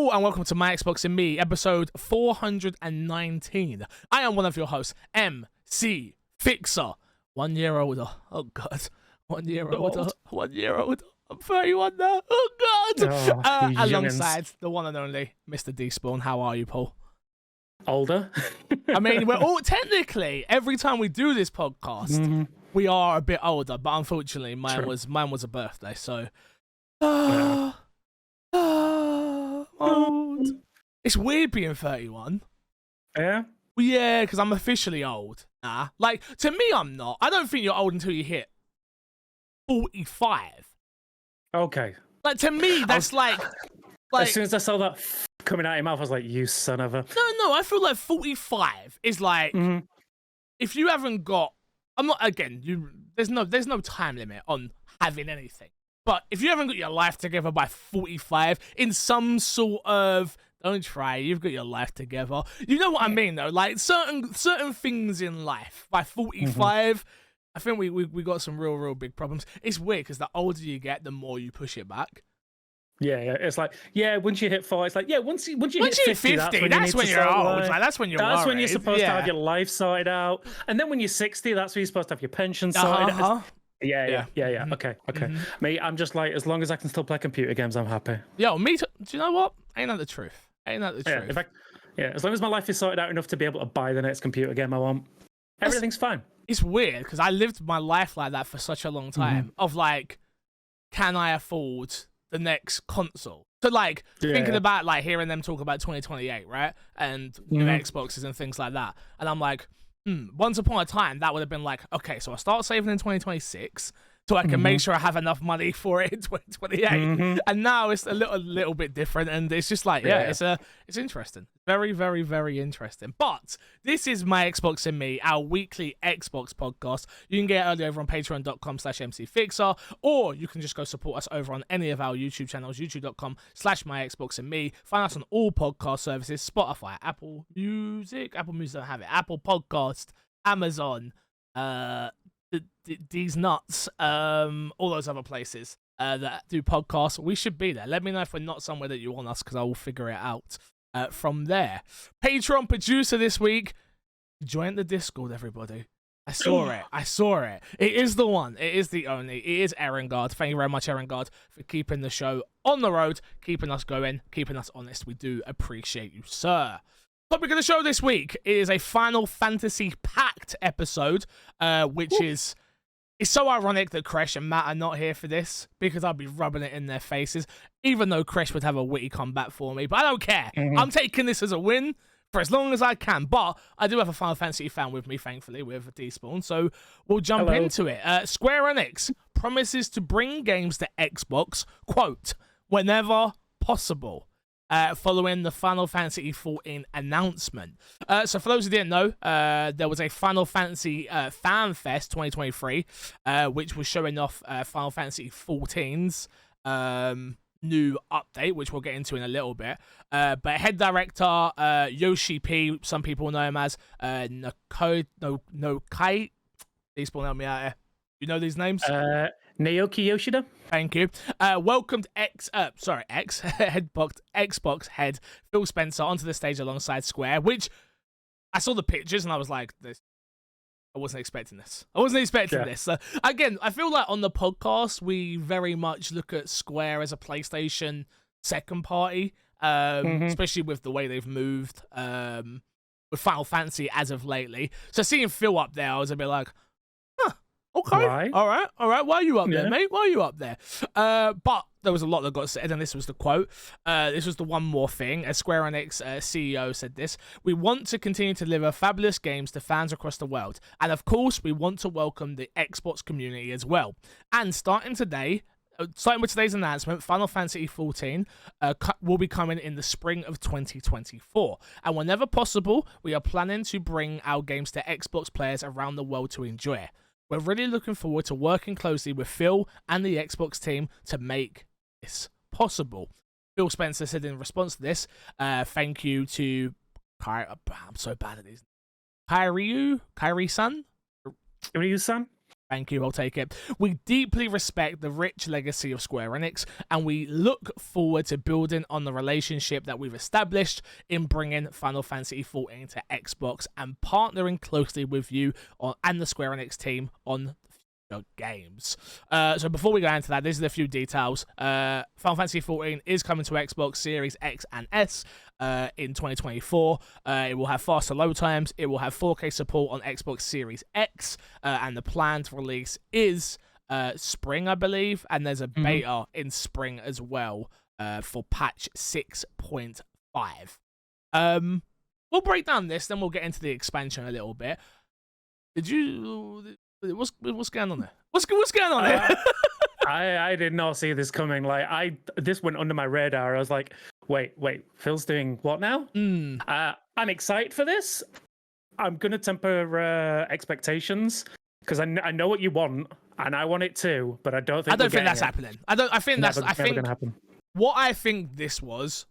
Hello and welcome to My Xbox and Me, episode 419. I am one of your hosts, MC Fixer. 1 year older. Oh god. 1 year older. 1 year older. I'm 31 now. Oh god. Alongside the one and only Mr. D-Spawn. How are you, Paul? Older. I mean, we're all technically, every time we do this podcast, we are a bit older, but unfortunately mine was a birthday, so old. It's weird being 31. Yeah? Well, yeah, because I'm officially old. Nah. Like, to me, I'm not. I don't think you're old until you hit 45. Okay. Like, to me, that's like... As soon as I saw that coming out of your mouth, I was like, you son of a... No, I feel like 45 is like... If you haven't got... I'm not... Again, there's no time limit on having anything. But if you haven't got your life together by 45, in some sort of... Don't try, you've got your life together. You know what I mean, though? Like, certain things in life, by 45, I think we got some real big problems. It's weird, because the older you get, the more you push it back. Yeah. It's like, once you hit 40, it's like, once you hit 50, that's when you're old. Like, that's when you're worried. That's when you're supposed to have your life sorted out. And then when you're 60, that's when you're supposed to have your pension sorted out. Yeah. Okay. Me, I'm just like, as long as I can still play computer games, I'm happy. Yo, me too. Do you know what? Ain't that the truth? As long as my life is sorted out enough to be able to buy the next computer game I want, everything's fine. It's weird, because I lived my life like that for such a long time, of like, can I afford the next console? So like, thinking about like hearing them talk about 2028, right? And new Xboxes and things like that. And I'm like, once upon a time, that would have been like, okay, so I start saving in 2026 so I can make sure I have enough money for it in 2028. And now it's a little bit different, and it's just like, it's interesting. Very, very, very interesting. But this is My Xbox and Me, our weekly Xbox podcast. You can get it early over on patreon.com/mcfixer, or you can just go support us over on any of our YouTube channels, youtube.com/myxboxandme. Find us on all podcast services, Spotify, Apple Music don't have it, Apple Podcast, Amazon, these nuts, all those other places that do podcasts. We should be there. Let me know if we're not somewhere that you want us, because I will figure it out from there. Patreon producer this week, join the Discord, everybody. I saw it. It is the one. It is the only. It is Erengard. Thank you very much, Erengard, for keeping the show on the road, keeping us going, keeping us honest. We do appreciate you, sir. Topic of the show this week is a Final Fantasy packed episode, which is... It's so ironic that Kresh and Matt are not here for this, because I'll be rubbing it in their faces, even though Kresh would have a witty comeback for me. But I don't care. I'm taking this as a win for as long as I can. But I do have a Final Fantasy fan with me, thankfully, with D-Spawn. So we'll jump into it. Square Enix promises to bring games to Xbox, quote, whenever possible. Following the Final Fantasy XIV announcement. So for those who didn't know, there was a Final Fantasy Fan Fest 2023, which was showing off Final Fantasy XIV's new update, which we'll get into in a little bit. But head director Yoshi P, some people know him as Nokai. Please help me out here. You know these names? Naoki Yoshida. Thank you. Welcomed Xbox head Phil Spencer onto the stage alongside Square, which I saw the pictures and I was like, I wasn't expecting this. This. Again, I feel like on the podcast, we very much look at Square as a PlayStation second party, especially with the way they've moved with Final Fantasy as of lately. So seeing Phil up there, I was a bit like, okay, right. all right. Why are you up there, mate? Why are you up there? But there was a lot that got said, and this was the quote. This was the one more thing. As Square Enix CEO said this: "We want to continue to deliver fabulous games to fans across the world, and of course, we want to welcome the Xbox community as well. And starting with today's announcement, Final Fantasy XIV will be coming in the spring of 2024. And whenever possible, we are planning to bring our games to Xbox players around the world to enjoy. We're really looking forward to working closely with Phil and the Xbox team to make this possible." Phil Spencer said in response to this, thank you to I'm so bad at these. Kairi-san? Ryu-san? Thank you, I'll take it. We deeply respect the rich legacy of Square Enix, and we look forward to building on the relationship that we've established in bringing Final Fantasy XIV to Xbox and partnering closely with you and the Square Enix team on games. So before we go into that, these are a few details. Final Fantasy XIV is coming to Xbox Series X and S in 2024. It will have faster load times. It will have 4K support on Xbox Series X, and the planned release is spring, I believe, and there's a beta in spring as well for patch 6.5. We'll break down this, then we'll get into the expansion a little bit. What's going on there? What's going on there? I did not see this coming. Like this went under my radar. I was like, wait, Phil's doing what now? I'm excited for this. I'm gonna temper expectations because I know what you want and I want it too, but I don't think that's happening. I think that's gonna happen. What I think this was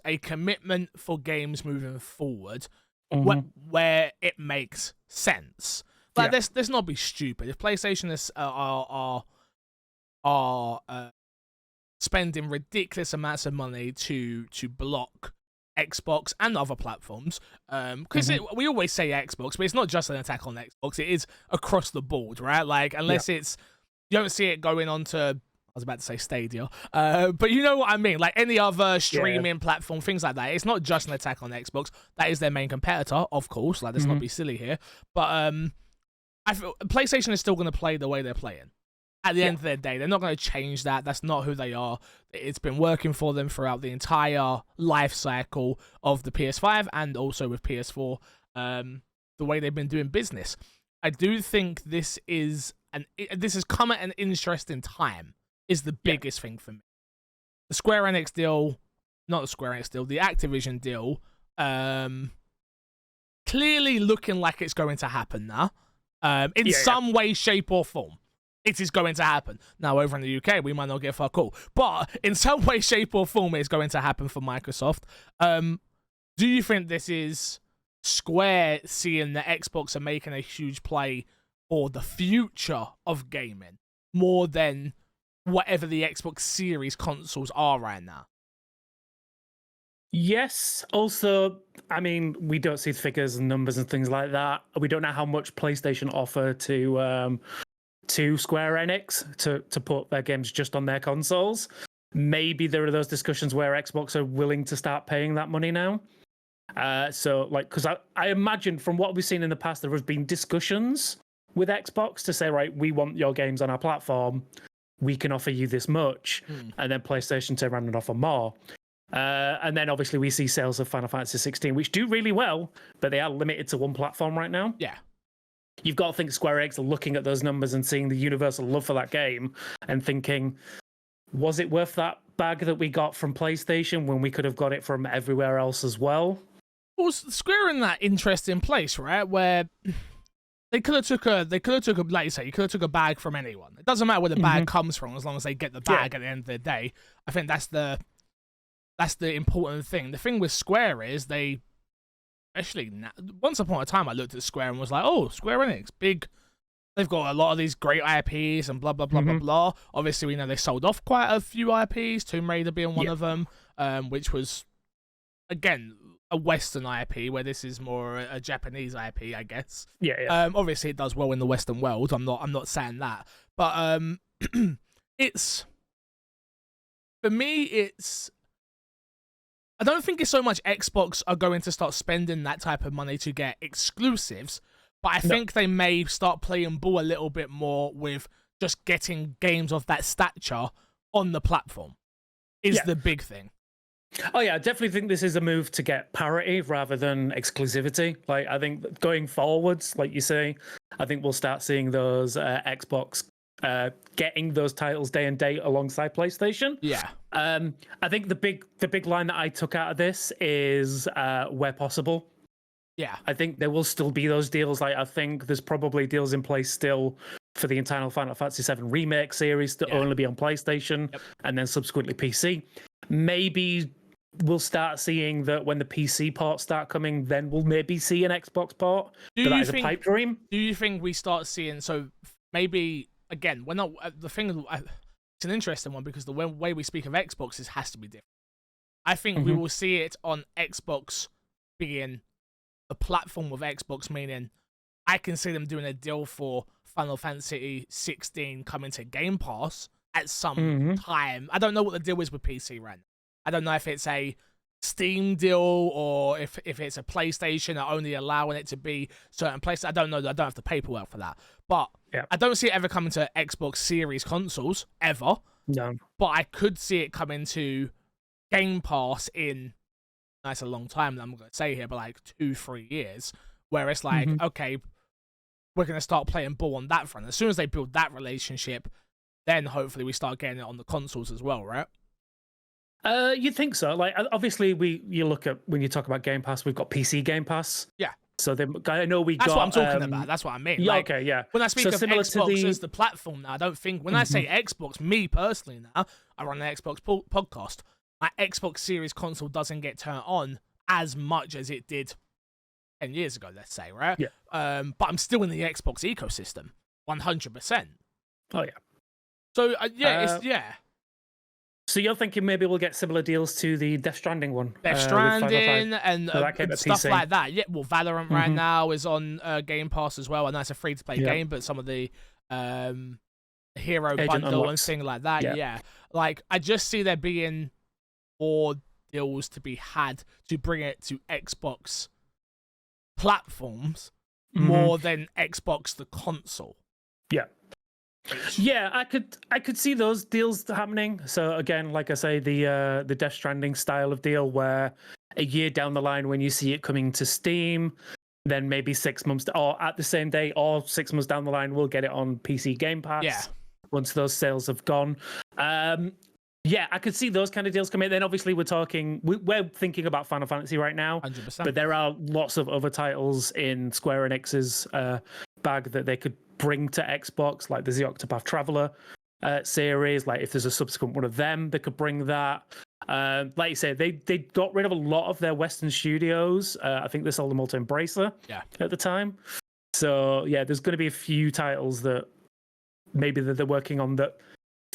a commitment for games moving forward, where it makes sense. Like, let's not be stupid. If PlayStation are spending ridiculous amounts of money to block Xbox and other platforms, because we always say Xbox, but it's not just an attack on Xbox. It is across the board, right? Like, unless it's you don't see it going on to, I was about to say Stadia, but you know what I mean. Like any other streaming platform, things like that. It's not just an attack on Xbox. That is their main competitor, of course. Like, let's not be silly here, but I feel PlayStation is still going to play the way they're playing. At the end of the day, they're not going to change that. That's not who they are. It's been working for them throughout the entire life cycle of the PS5 and also with PS4, the way they've been doing business. I do think this has come at an interesting time, is the biggest thing for me. The Square Enix deal, not the Square Enix deal, the Activision deal, clearly looking like it's going to happen now. In some way, shape, or form, it is going to happen. Now, over in the UK, we might not get fuck all, but in some way, shape, or form, it's going to happen for Microsoft. Do you think this is Square seeing that Xbox are making a huge play for the future of gaming more than whatever the Xbox Series consoles are right now? Yes. Also, I mean, we don't see figures and numbers and things like that. We don't know how much PlayStation offer to Square Enix to put their games just on their consoles. Maybe there are those discussions where Xbox are willing to start paying that money now. So, like, because I imagine from what we've seen in the past, there has been discussions with Xbox to say, right, we want your games on our platform. We can offer you this much. And then PlayStation turn around and offer more. And then obviously we see sales of Final Fantasy 16, which do really well, but they are limited to one platform right now. Yeah. You've got to think Square Enix are looking at those numbers and seeing the universal love for that game and thinking, was it worth that bag that we got from PlayStation when we could have got it from everywhere else as well? Well, Square are in that interesting place, right, where they could have took a like you say, you could have took a bag from anyone. It doesn't matter where the bag comes from, as long as they get the bag at the end of the day. I think that's the important thing. The thing with Square is they, especially once upon a time, I looked at Square and was like, oh, Square Enix, big. They've got a lot of these great IPs and blah, blah, blah, blah, blah. Obviously, we know they sold off quite a few IPs, Tomb Raider being one of them, which was, again, a Western IP, where this is more a Japanese IP, I guess. Obviously, it does well in the Western world. I'm not saying that. But it's, for me, it's, I don't think it's so much Xbox are going to start spending that type of money to get exclusives, but I think they may start playing ball a little bit more with just getting games of that stature on the platform is the big thing. Oh yeah, I definitely think this is a move to get parity rather than exclusivity. Like, I think going forwards, like you say, I think we'll start seeing those Xbox getting those titles day and date alongside PlayStation. Yeah. I think the big line that I took out of this is where possible. Yeah. I think there will still be those deals. Like, I think there's probably deals in place still for the entire Final Fantasy VII Remake series to only be on PlayStation and then subsequently PC. Maybe we'll start seeing that when the PC ports start coming, then we'll maybe see an Xbox port. That is a pipe dream. Do you think we start seeing, so maybe again, we're not the thing. It's an interesting one because the way we speak of Xbox has to be different. I think we will see it on Xbox being the platform of Xbox, meaning I can see them doing a deal for Final Fantasy 16 coming to Game Pass at some time. I don't know what the deal is with PC right now. I don't know if it's a Steam deal or if it's a PlayStation are only allowing it to be certain places. I don't know. I don't have the paperwork for that. But I don't see it ever coming to Xbox Series consoles, ever. No. But I could see it coming to Game Pass in, that's a long time that I'm going to say here, but like 2-3 years, where it's like, okay, we're going to start playing ball on that front. As soon as they build that relationship, then hopefully we start getting it on the consoles as well, right? You'd think so. Like, obviously, you look at when you talk about Game Pass, we've got PC Game Pass. Yeah. So I know That's what I'm talking about. That's what I mean. Yeah. Like, Okay. Yeah. when I speak of Xbox as the platform now, I don't think when I say Xbox, me personally now, I run an Xbox podcast. My Xbox Series console doesn't get turned on as much as it did 10 years ago, let's say, right? Yeah. But I'm still in the Xbox ecosystem, 100%. Oh yeah. So yeah. So you're thinking maybe we'll get similar deals to the Death Stranding one? Death Stranding and stuff PC. like that. Yeah, well, Valorant right now is on Game Pass as well, and that's a free-to-play game, but some of the hero Agent bundle unlocks. and things like that, yeah. Like, I just see there being more deals to be had to bring it to Xbox platforms more than Xbox the console. Yeah. Yeah, I could see those deals happening. So again, like I say, the Death Stranding style of deal where a year down the line when you see it coming to Steam, then maybe 6 months or at the same day or 6 months down the line we'll get it on PC Game Pass. Yeah. Once those sales have gone. Yeah, I could see those kind of deals coming. Then obviously we're thinking about Final Fantasy right now. 100%. But there are lots of other titles in Square Enix's bag that they could bring to Xbox, like there's the Octopath Traveler series. Like if there's a subsequent one of them, they could bring that. Like you said, they got rid of a lot of their Western studios. I think they sold them all to Embracer at the time. So yeah, there's going to be a few titles that maybe that they're working on that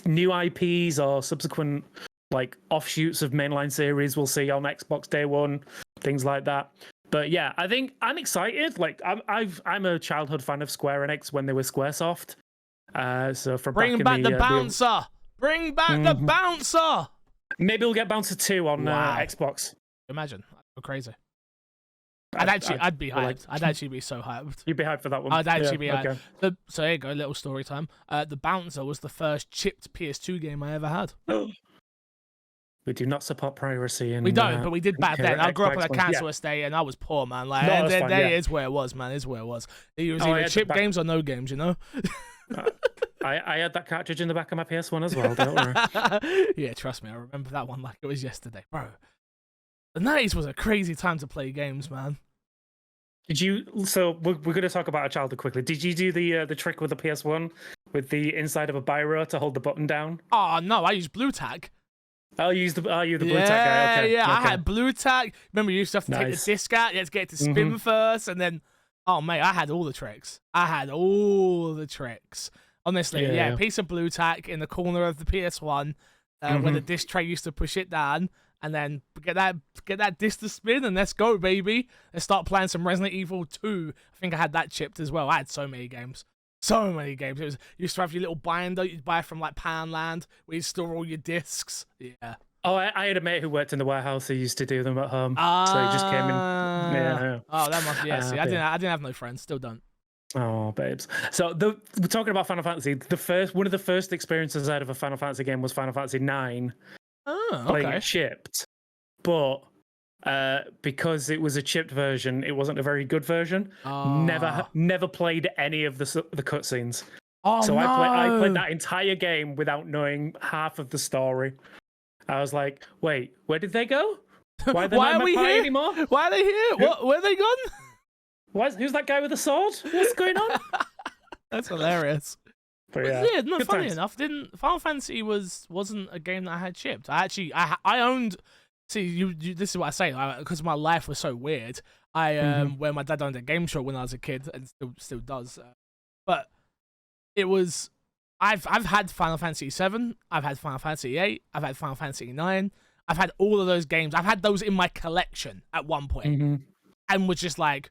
new IPs or subsequent like offshoots of mainline series we'll see on Xbox Day One, things like that. But yeah, I think I'm excited. Like I'm a childhood fan of Square Enix when they were SquareSoft. So from bring back the bouncer. Bring back the bouncer. Maybe we'll get Bouncer 2 on Xbox. Imagine, I'd go crazy. I'd be hyped. I'd actually be so hyped. You'd be hyped for that one. I'd actually be hyped. Okay. So here you go, little story time. The Bouncer was the first chipped PS2 game I ever had. We do not support piracy. We don't, but we did back then. I grew up on a council estate, and I was poor, man. Like, is where it was, man. Is where it was. It was either chip games or no games, you know. I had that cartridge in the back of my PS1 as well. Don't worry. Yeah, trust me, I remember that one like it was yesterday, bro. The 90s was a crazy time to play games, man. Did you? So we're going to talk about our childhood quickly. Did you do the trick with the PS1 with the inside of a biro to hold the button down? Oh no, I used blue tack. Are you the blue tack guy? Okay. Yeah, I had blue tack. Remember, you used to have to take the disc out. You had to get it to spin first, and then, oh mate, I had all the tricks. Honestly, yeah, piece of blue tack in the corner of the PS1, where the disc tray used to push it down, and then get that disc to spin, and let's go, baby. Let's start playing some Resident Evil 2. I think I had that chipped as well. I had so many games. So many games. It was, you used to have your little binder you'd buy from like Poundland where you store all your discs. Yeah. Oh, I had a mate who worked in the warehouse who used to do them at home. So he just came in. Yeah. Oh, that must be see. I didn't have no friends. Still don't. Oh, babes. So we're talking about Final Fantasy. One of the first experiences I had of a Final Fantasy game was Final Fantasy 9. Oh, okay. Playing it chipped, but because it was a chipped version, it wasn't a very good version. Never played any of the cutscenes. Oh, so no. I played that entire game without knowing half of the story. I was like, wait, where did they go? Why are we here anymore? Why are they here? Where are they gone? Who's that guy with the sword? What's going on? That's hilarious. But yeah, no, funny times. enough, Final Fantasy wasn't a game that I had chipped. I owned. See, you this is what I say, because my life was so weird. Where my dad owned a game shop when I was a kid, and still does. But it was. I've had Final Fantasy 7, I've had Final Fantasy 8, I've had Final Fantasy 9, I've had all of those games. I've had those in my collection at one point, and was just like,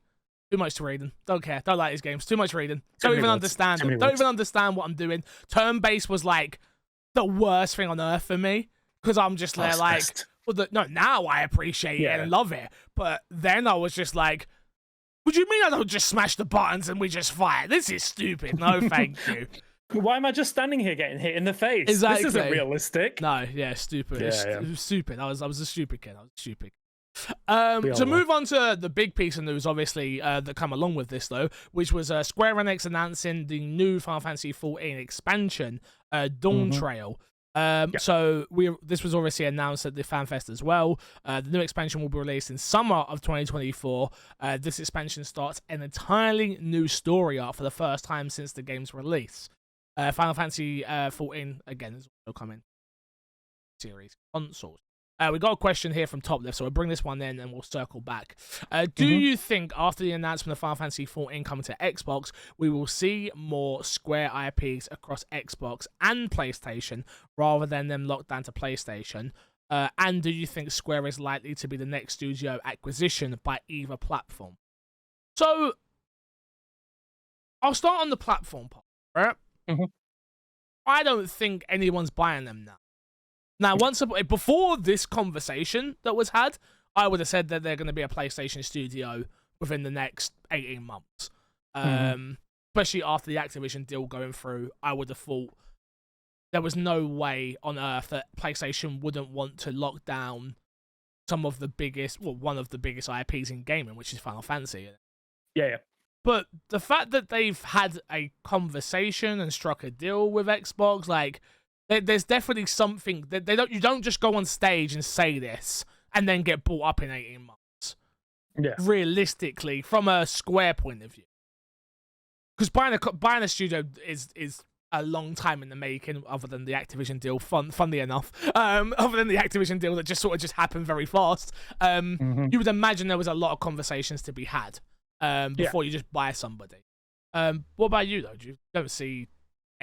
too much to reading. Don't care. Don't like these games. Too much reading. Don't even understand them. Don't even understand what I'm doing. Turn-based was like the worst thing on earth for me because I'm just there like, well, no. Now I appreciate it and love it, but then I was just like, what do you mean I don't just smash the buttons and we just fight? This is stupid. No, thank you. Why am I just standing here getting hit in the face? Exactly. This isn't realistic. No, yeah, stupid. It was stupid. I was a stupid kid. To So move on to the big piece of news, obviously, that come along with this, though, which was Square Enix announcing the new Final Fantasy XIV expansion, Dawn Trail. So this was obviously announced at the FanFest as well. The new expansion will be released in summer of 2024. This expansion starts an entirely new story arc for the first time since the game's release. Final Fantasy XIV, again, is also coming series consoles. We got a question here from Top Left, so we'll bring this one in and we'll circle back. Do you think after the announcement of Final Fantasy XIV coming to Xbox, we will see more Square IPs across Xbox and PlayStation rather than them locked down to PlayStation? And do you think Square is likely to be the next studio acquisition by either platform? So, I'll start on the platform part, right? I don't think anyone's buying them now. Now, before this conversation that was had, I would have said that they're going to be a PlayStation studio within the next 18 months. Especially after the Activision deal going through, I would have thought there was no way on earth that PlayStation wouldn't want to lock down one of the biggest IPs in gaming, which is Final Fantasy. Yeah. But the fact that they've had a conversation and struck a deal with Xbox, like, there's definitely something that you don't just go on stage and say this and then get bought up in 18 months. Yeah. Realistically, from a Square point of view. Because buying a studio is a long time in the making, other than the Activision deal, funnily enough. Other than the Activision deal that just happened very fast. You would imagine there was a lot of conversations to be had before you just buy somebody. What about you, though? You don't see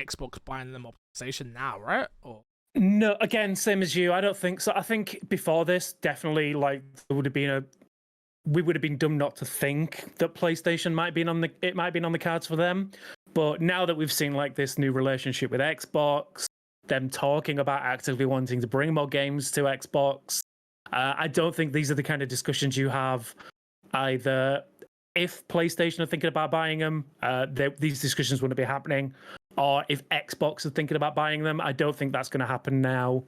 Xbox buying them up PlayStation now, right? Or no, again, same as you. I don't think so. I think before this, definitely, like, we would have been dumb not to think that PlayStation might be on the cards for them. But now that we've seen like this new relationship with Xbox, them talking about actively wanting to bring more games to Xbox, I don't think these are the kind of discussions you have either if PlayStation are thinking about buying them. These discussions wouldn't be happening. Or if Xbox are thinking about buying them, I don't think that's going to happen now.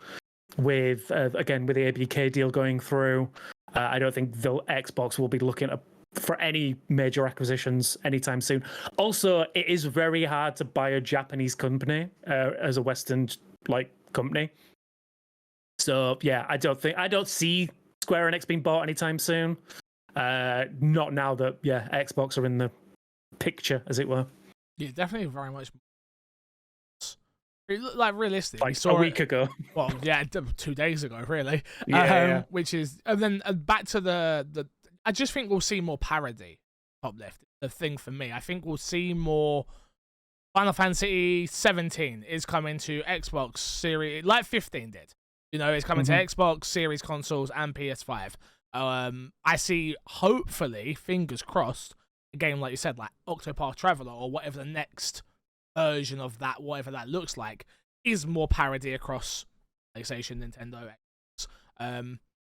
With the ABK deal going through, I don't think the Xbox will be looking for any major acquisitions anytime soon. Also, it is very hard to buy a Japanese company as a Western company. So yeah, I don't see Square Enix being bought anytime soon. Not now that Xbox are in the picture, as it were. Yeah, definitely very much. Like, realistic, like a week ago. Well, yeah, 2 days ago, really. Yeah. Which is, and then back to the. I just think we'll see more parody. Top Left, the thing for me, I think we'll see more. Final Fantasy 17 is coming to Xbox Series, like 15 did. You know, it's coming to Xbox Series consoles and PS5. I see, hopefully, fingers crossed, a game like you said, like Octopath Traveler or whatever the next version of that, whatever that looks like, is more parody across PlayStation, Nintendo, Xbox.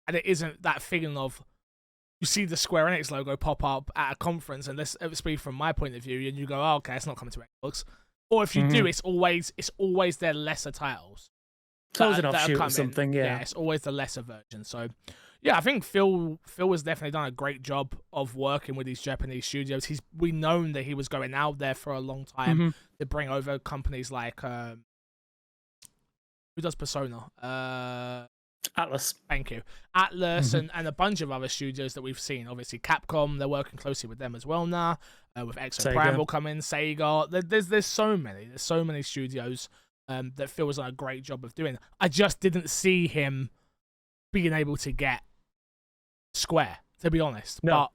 And it isn't that feeling of you see the Square Enix logo pop up at a conference, and let's speak from my point of view, and you go, oh, okay, it's not coming to Xbox. Or if you do, it's always their lesser titles. It's always an offshoot or something, yeah. It's always the lesser version. So, yeah, I think Phil has definitely done a great job of working with these Japanese studios. We known that he was going out there for a long time to bring over companies like who does Persona? Atlus. Thank you. Atlus and a bunch of other studios that we've seen. Obviously, Capcom, they're working closely with them as well now. With Exoprimal coming, Sega. There's so many. There's so many studios that Phil has done a great job of doing. I just didn't see him being able to get Square, to be honest. No. But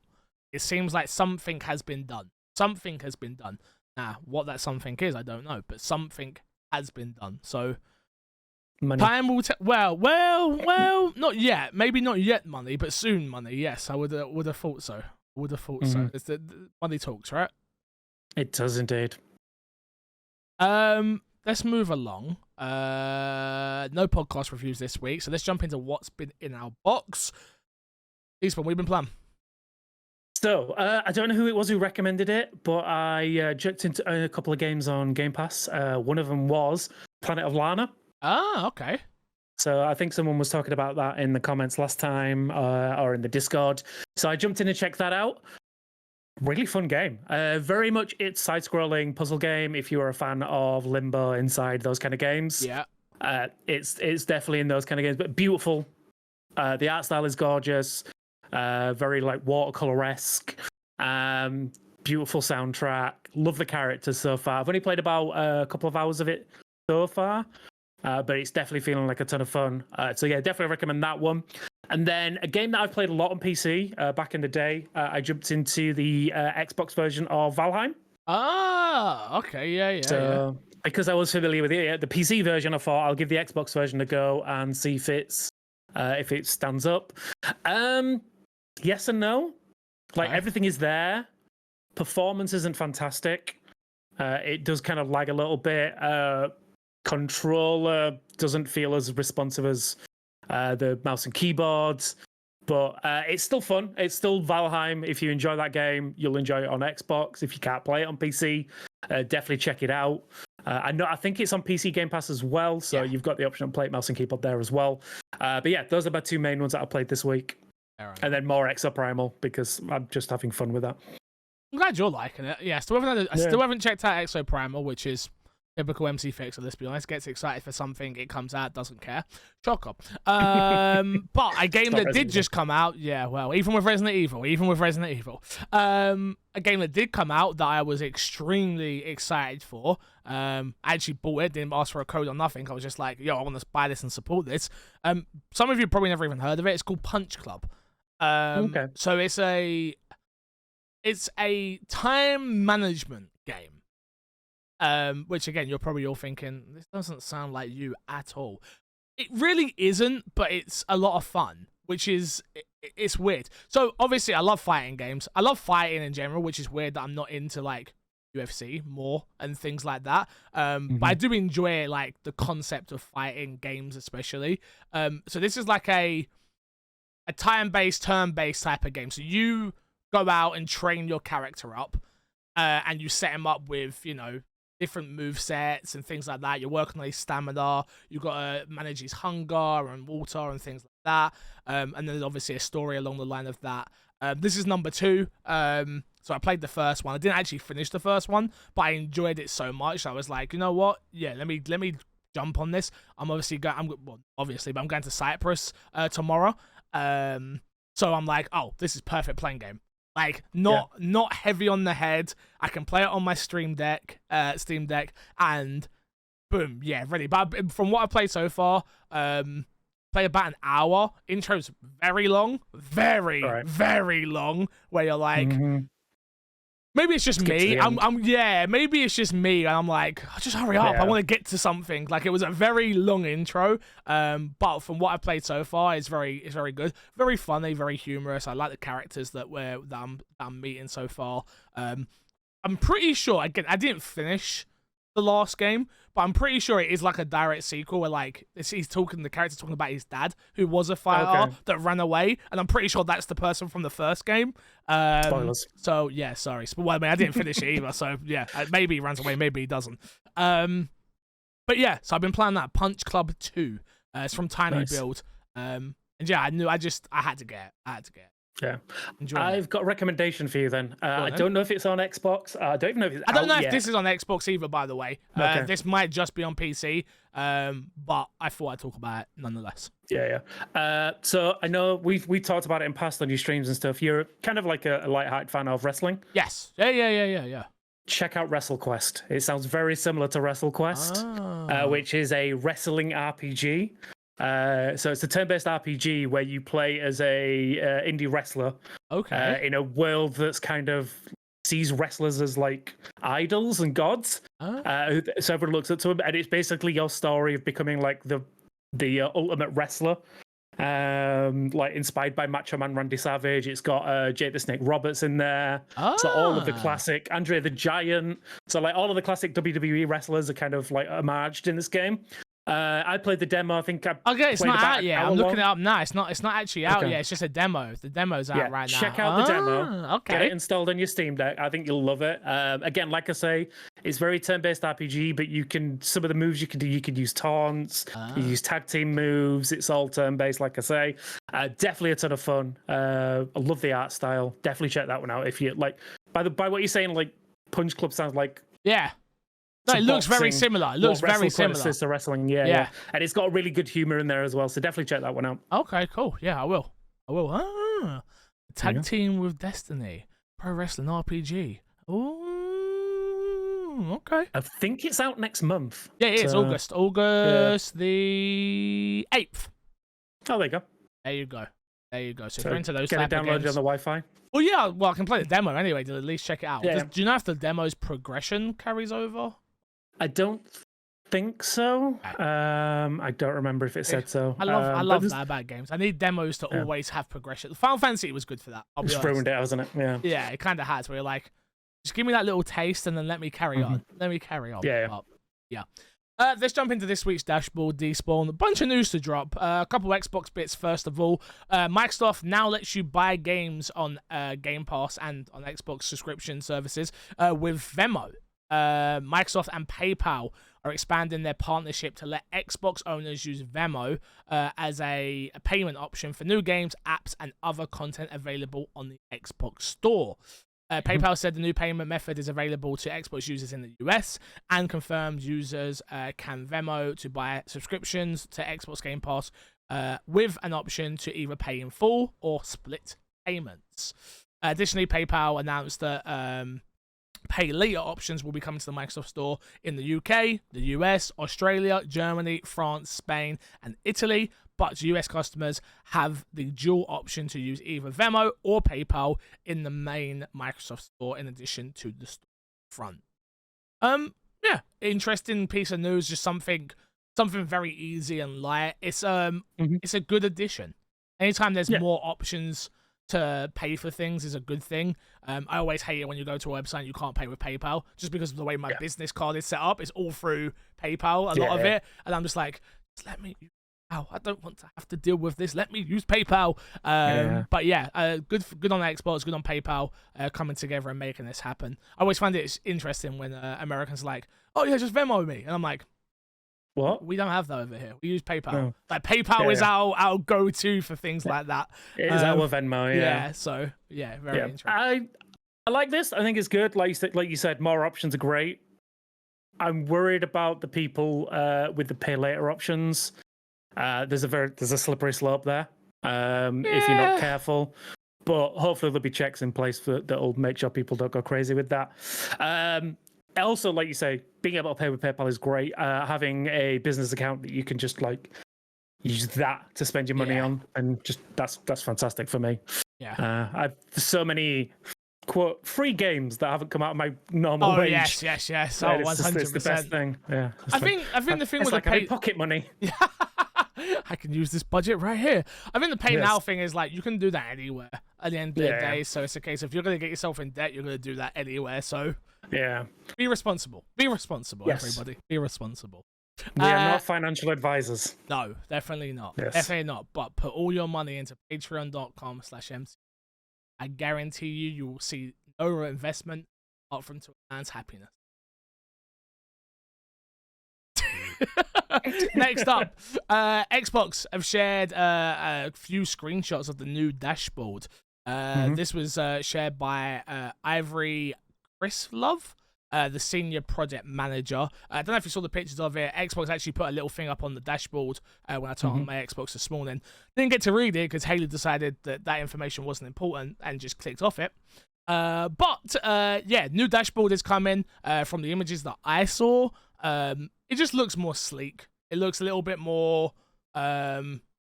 it seems like something has been done. Something has been done. Now, what that something is, I don't know, but something has been done. So Money. time will tell. Well, not yet. Maybe not yet money, but soon money. Yes, I would have thought so. Would have thought so. It's the money talks, right? It does indeed. Let's move along. No podcast reviews this week, so let's jump into what's been in our box. Eastman, we've been playing. So, I don't know who it was who recommended it, but I jumped into a couple of games on Game Pass. One of them was Planet of Lana. Ah, okay. So I think someone was talking about that in the comments last time or in the Discord. So I jumped in and checked that out. Really fun game. Very much it's side-scrolling puzzle game. If you are a fan of Limbo, Inside, those kind of games. Yeah. It's definitely in those kind of games, but beautiful. The art style is gorgeous. Very like watercolor-esque. Beautiful soundtrack. Love the characters so far. I've only played about a couple of hours of it so far, but it's definitely feeling like a ton of fun. So yeah, definitely recommend that one. And then a game that I've played a lot on PC back in the day, I jumped into the Xbox version of Valheim. Ah, okay, yeah. So because I was familiar with the PC version, I thought I'll give the Xbox version a go and see if it stands up. Yes and no. Like everything is there. Performance isn't fantastic. It does kind of lag a little bit. Controller doesn't feel as responsive as the mouse and keyboards, but it's still fun. It's still Valheim. If you enjoy that game, you'll enjoy it on Xbox. If you can't play it on PC, definitely check it out. I think it's on PC Game Pass as well, so you've got the option to play it mouse and keyboard there as well. But yeah, those are my two main ones that I played this week. And then more Exoprimal because I'm just having fun with that. I'm glad you're liking it. Yeah, still haven't checked out Exoprimal, which is typical MC Fixer, let's be honest. Gets excited for something, it comes out, doesn't care. Choco. But a game that did just come out, even with Resident Evil, a game that did come out that I was extremely excited for. I actually bought it, didn't ask for a code or nothing. I was just like, I want to buy this and support this. Some of you probably never even heard of it. It's called Punch Club. Okay. So it's a time management game. Which again, you're probably all thinking, this doesn't sound like you at all. It really isn't, but it's a lot of fun, which is, it's weird. So obviously I love fighting games. I love fighting in general, which is weird that I'm not into like UFC more and things like that. But I do enjoy like the concept of fighting games, especially. So this is like a time-based, turn-based type of game. So you go out and train your character up, and you set him up with, different move sets and things like that. You're working on his stamina. You've got to manage his hunger and water and things like that. And then there's obviously a story along the line of that. This is number 2. So I played the first one. I didn't actually finish the first one, but I enjoyed it so much. I was like, you know what? Yeah, let me jump on this. I'm obviously but I'm going to Cyprus tomorrow. So I'm like, oh, this is perfect playing game. Like not heavy on the head. I can play it on my Steam Deck, and boom, ready. But from what I've played so far, play about an hour. Intro's very long, very long. Where you're like, maybe it's just me. Maybe it's just me, and I'm like, just hurry up. I want to get to something. Like it was a very long intro, but from what I've played so far, it's very good, very funny, very humorous. I like the characters that I'm meeting so far. I'm pretty sure. Again, I didn't finish the last game, but I'm pretty sure it is like a direct sequel where like the character's talking about his dad who was a fighter that ran away, and I'm pretty sure that's the person from the first game. Spoilers. So yeah, sorry. Well, I mean, I didn't finish it either, so yeah, maybe he runs away, maybe he doesn't. But yeah, so I've been playing that Punch Club 2. It's from Tiny Build. And yeah, I had to get it. Yeah, I've got a recommendation for you then. I don't know if it's on Xbox. I don't even know if it's I don't know if this is on Xbox either, by the way. This might just be on PC, but I thought I'd talk about it nonetheless. Yeah. So I know we talked about it in past on your streams and stuff. You're kind of like a light-hearted fan of wrestling. Yes. Yeah. Check out WrestleQuest. It sounds very similar to WrestleQuest, which is a wrestling RPG. So it's a turn-based RPG where you play as a indie wrestler in a world that's kind of sees wrestlers as like idols and gods. So everyone looks up to him, and it's basically your story of becoming like the ultimate wrestler. Like inspired by Macho Man Randy Savage. It's got Jake the Snake Roberts in there. So all of the classic Andre the Giant. So like all of the classic WWE wrestlers are kind of like homaged in this game. I played the demo. I think okay, it's not out yet. I'm looking it up now. It's not actually out yet. It's just a demo. The demo's out right now. Check out the demo. Okay. Get it installed on your Steam Deck. I think you'll love it. Again, like I say, it's very turn-based RPG, but you can some of the moves you can do. You could use taunts. You use tag team moves. It's all turn-based, like I say. Definitely a ton of fun. I love the art style. Definitely check that one out if you like. By what you're saying, like Punch Club sounds like No, it looks very similar. It looks very similar to wrestling. Yeah, and it's got really good humor in there as well. So definitely check that one out. Okay, cool. Yeah, I will. Tag team with Destiny, Pro Wrestling RPG. Ooh, okay. I think it's out next month. Yeah, it is August the 8th. Oh, there you go. There you go. So if you're into those get type it downloaded of games, on the Wi-Fi. Well, yeah. Well, I can play the demo anyway to at least check it out. Yeah. Do you know if the demo's progression carries over? I don't think so. I don't remember if it said so. I love that about games. I need demos to always have progression. Final Fantasy was good for that. I'll be honest. Ruined it, hasn't it? Yeah. Yeah, it kind of has. Where you're like, just give me that little taste and then let me carry on. Let me carry on. Yeah. Let's jump into this week's dashboard despawn. A bunch of news to drop. A couple of Xbox bits first of all. Microsoft now lets you buy games on Game Pass and on Xbox subscription services with Venmo. Microsoft and PayPal are expanding their partnership to let Xbox owners use Venmo as a payment option for new games, apps, and other content available on the Xbox Store. PayPal said the new payment method is available to Xbox users in the US and confirmed users can Venmo to buy subscriptions to Xbox Game Pass with an option to either pay in full or split payments. Additionally, PayPal announced that pay later options will be coming to the Microsoft Store in the UK, the US, Australia, Germany, France, Spain, and Italy. But US customers have the dual option to use either Venmo or PayPal in the main Microsoft Store in addition to the store front. Yeah, interesting piece of news. Just something very easy and light. It's it's a good addition. Anytime there's more options to pay for things is a good thing. I always hate it when you go to a website and you can't pay with PayPal, just because of the way my business card is set up. It's all through PayPal, a lot of it, and I'm just like, just let me. I don't want to have to deal with this. Let me use PayPal. But yeah, good on Xbox, good on PayPal coming together and making this happen. I always find it interesting when Americans are like, oh yeah, just Venmo me, and I'm like, what? We don't have that over here. We use PayPal. No. Like PayPal is our go-to for things like that. It is our Venmo. Yeah. So very interesting. I like this. I think it's good. Like you said, more options are great. I'm worried about the people with the pay later options. There's a slippery slope there if you're not careful. But hopefully there'll be checks in place that'll make sure people don't go crazy with that. Also, like you say, being able to pay with PayPal is great. Having a business account that you can just like use that to spend your money on, and just that's fantastic for me. Yeah, I've so many quote free games that haven't come out of my normal wage. Yes. Oh, 100%. It's the best thing. Yeah, I think the thing with like the pocket money. I can use this budget right here. I think the pay now thing is like you can do that anywhere at the end of the day. So it's a case of if you're going to get yourself in debt, you're going to do that anywhere. So be responsible. Everybody. Be responsible. We are not financial advisors. No, definitely not. Yes. Definitely not. But put all your money into patreon.com/MC. I guarantee you will see no investment apart from to a man's happiness. Next up, Xbox have shared a few screenshots of the new dashboard. This was shared by Ivory Chrislove, the senior project manager. I don't know if you saw the pictures of it. Xbox actually put a little thing up on the dashboard when I turned on my Xbox this morning. Didn't get to read it because Haley decided that information wasn't important and just clicked off it. But new dashboard is coming. From the images that I saw, it just looks more sleek. It looks a little bit more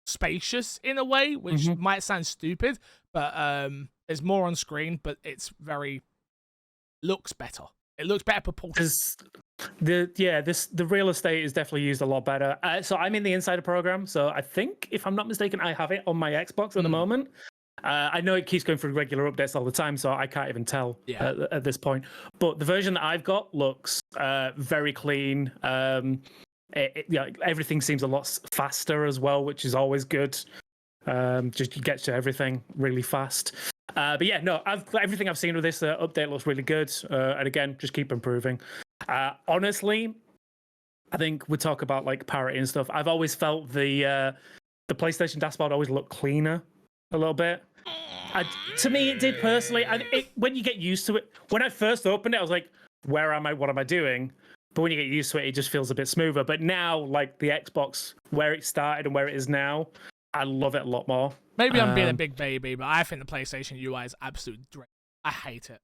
spacious in a way, which might sound stupid, but there's more on screen, but it's very looks better. It looks better proportioned. Because the real estate is definitely used a lot better. So I'm in the Insider program. So I think, if I'm not mistaken, I have it on my Xbox at the moment. I know it keeps going through regular updates all the time, so I can't even tell at this point. But the version that I've got looks very clean. Everything seems a lot faster as well, which is always good. Just you get to everything really fast. But yeah, no, everything I've seen with this update looks really good. And again, just keep improving. Honestly, I think we talk about like parity and stuff. I've always felt the PlayStation dashboard always looked cleaner a little bit. To me, it did personally. When you get used to it, when I first opened it, I was like, "Where am I? What am I doing?" But when you get used to it, it just feels a bit smoother. But now, like the Xbox, where it started and where it is now, I love it a lot more. Maybe I'm being a big baby, but I think the PlayStation UI is absolute dread. I hate it.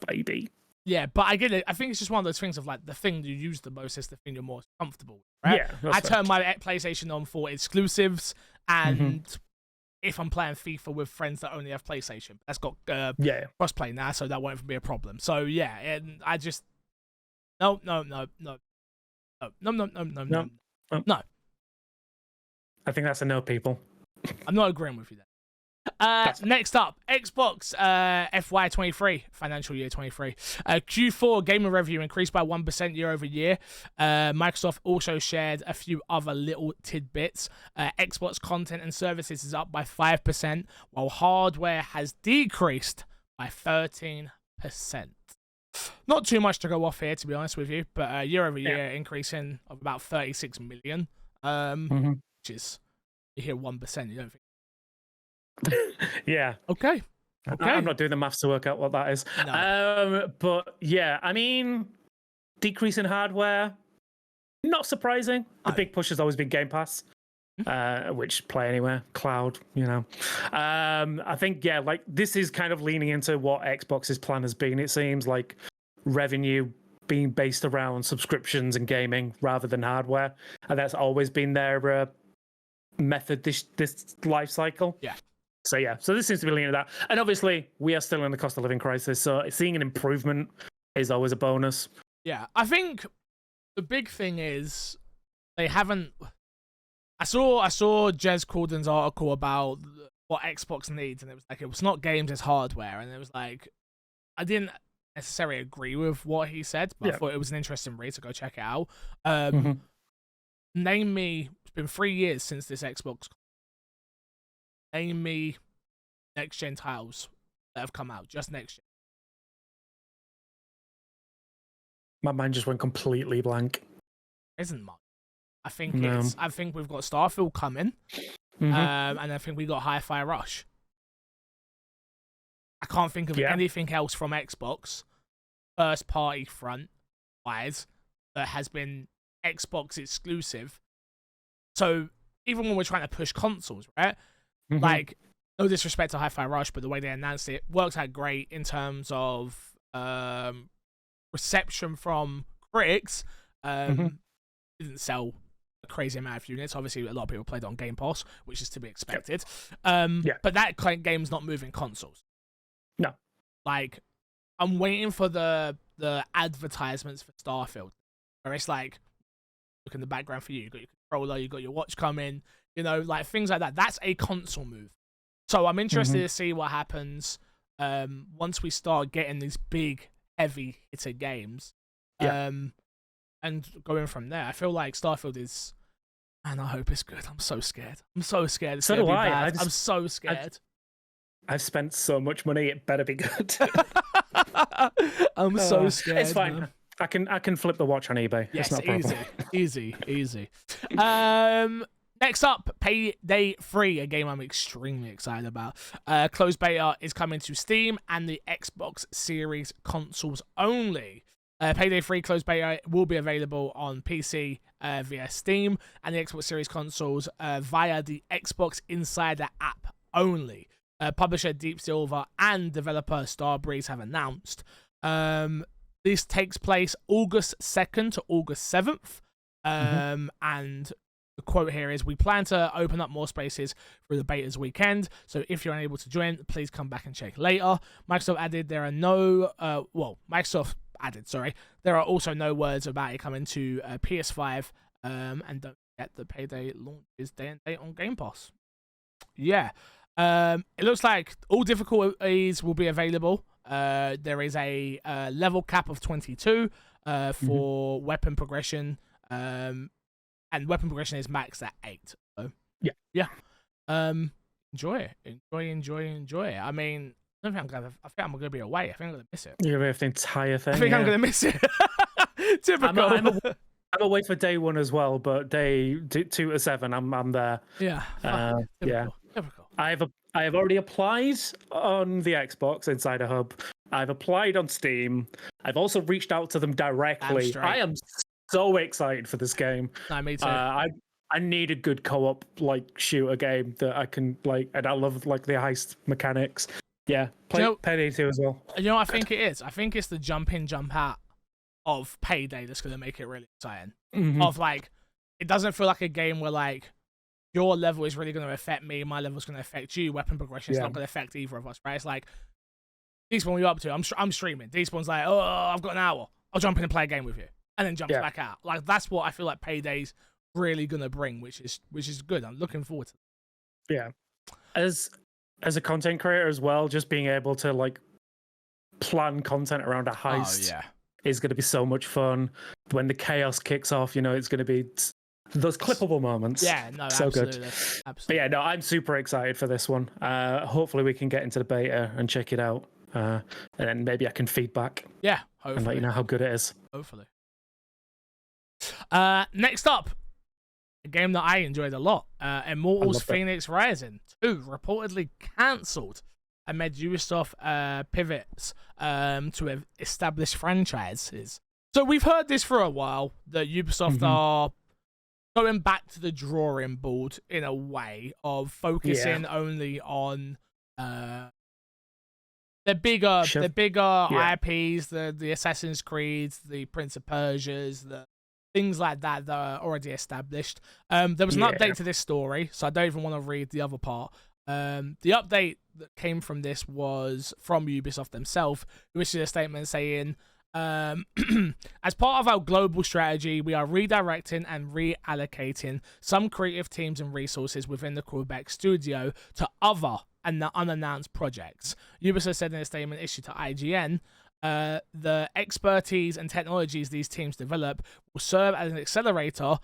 Baby. Yeah, but I get it. I think it's just one of those things of like the thing you use the most is the thing you're more comfortable with, right? Yeah, I turn my PlayStation on for exclusives, and if I'm playing FIFA with friends that only have PlayStation, that's got crossplay now, so that won't be a problem. So yeah, and I just no. I think that's a no, people. I'm not agreeing with you there. Next up, Xbox FY23, financial year 23. Q4 gaming revenue increased by 1% year over year. Microsoft also shared a few other little tidbits. Xbox content and services is up by 5%, while hardware has decreased by 13%. Not too much to go off here, to be honest with you, but year over year increasing of about 36 million, which is, you hear 1%, you don't think. Yeah. Okay. I'm not doing the maths to work out what that is. No. But yeah, I mean, decrease in hardware, not surprising. The big push has always been Game Pass, which play anywhere, cloud, you know. I think, like this is kind of leaning into what Xbox's plan has been. It seems like revenue being based around subscriptions and gaming rather than hardware. And that's always been their method this life cycle. Yeah. So this seems to be leaning to that. And obviously, we are still in the cost of living crisis, so seeing an improvement is always a bonus. Yeah, I think the big thing is they haven't... I saw Jez Corden's article about what Xbox needs, and it was like, it was not games, it's hardware. And it was like, I didn't necessarily agree with what he said, but I thought it was an interesting read, so go check it out. Name me, it's been 3 years since this Xbox. Name me next-gen titles that have come out, just next-gen. My mind just went completely blank. Isn't much. I think we've got Starfield coming, and I think we got Hi-Fi Rush. I can't think of anything else from Xbox, first-party front-wise, that has been Xbox exclusive. So even when we're trying to push consoles, right? Like, no disrespect to Hi-Fi Rush, but the way they announced it worked out great in terms of reception from critics. Didn't sell a crazy amount of units. Obviously, a lot of people played it on Game Pass, which is to be expected. But that kind of game's not moving consoles. No. Like, I'm waiting for the advertisements for Starfield, where it's like, look in the background for you. You got your controller, you got your watch coming. You know, like things like that. That's a console move. So I'm interested to see what happens once we start getting these big, heavy hitter games. And going from there. I feel like Starfield is... Man, I hope it's good. I'm so scared. I'm so scared. It's going to be bad. I'm so scared. I've spent so much money. It better be good. I'm so scared. It's fine. Man. I can flip the watch on eBay. Yes, it's not easy. Next up, Payday 3, a game I'm extremely excited about. Closed beta is coming to Steam and the Xbox Series consoles only. Payday 3 closed beta will be available on PC via Steam and the Xbox Series consoles via the Xbox Insider app only. Publisher Deep Silver and developer Starbreeze have announced. This takes place August 2nd to August 7th. And the quote here is, "We plan to open up more spaces through the beta's weekend, so if you're unable to join, please come back and check later." Microsoft added there are no, Microsoft added, sorry, there are also no words about it coming to PS5, and don't forget the Payday launches day and date on Game Pass. Yeah, it looks like all difficulties will be available. There is a level cap of 22 for weapon progression, and weapon progression is maxed at 8. So yeah. Enjoy it. Enjoy it. I mean, I think I'm gonna be away. I think I'm gonna miss it. You're gonna have the entire thing. I think I'm gonna miss it. Typical. I'm away for day 1 as well, but day 2 to 7, I'm there. Yeah. Typical. I have already applied on the Xbox Insider Hub. I've applied on Steam. I've also reached out to them directly. I am so excited for this game. No, me too. I need a good co-op shooter game that I can and I love the heist mechanics. Yeah, Payday 2 as well. You know what I think it is? I think it's the jump in, jump out of Payday that's going to make it really exciting. Of it doesn't feel like a game where your level is really going to affect me, my level is going to affect you. Weapon progression is not going to affect either of us, right? It's like, Despawn, what are you up to? I'm streaming. Despawn's like, oh, I've got an hour. I'll jump in and play a game with you, and then jumps back out. That's what I feel like Payday's really going to bring, which is good. I'm looking forward to it. Yeah, as a content creator as well, just being able to plan content around a heist is going to be so much fun. When the chaos kicks off, it's going to be those clippable moments. Yeah, no, so absolutely. Good. Absolutely. But yeah, no, I'm super excited for this one. Hopefully we can get into the beta and check it out. And then maybe I can feedback. Yeah, hopefully. And let you know how good it is. Hopefully. Next up, a game that I enjoyed a lot. Immortals Phoenix Rising 2 reportedly cancelled amid Ubisoft pivots to established franchises. So we've heard this for a while, that Ubisoft are going back to the drawing board in a way of focusing only on the bigger IPs, the Assassin's Creeds, the Prince of Persias, the things like that are already established. There was an update to this story, so I don't even want to read the other part. The update that came from this was from Ubisoft themselves, who issued a statement saying, as part of our global strategy, we are redirecting and reallocating some creative teams and resources within the Quebec studio to other and unannounced projects. Ubisoft said in a statement issued to IGN, the expertise and technologies these teams develop will serve as an accelerator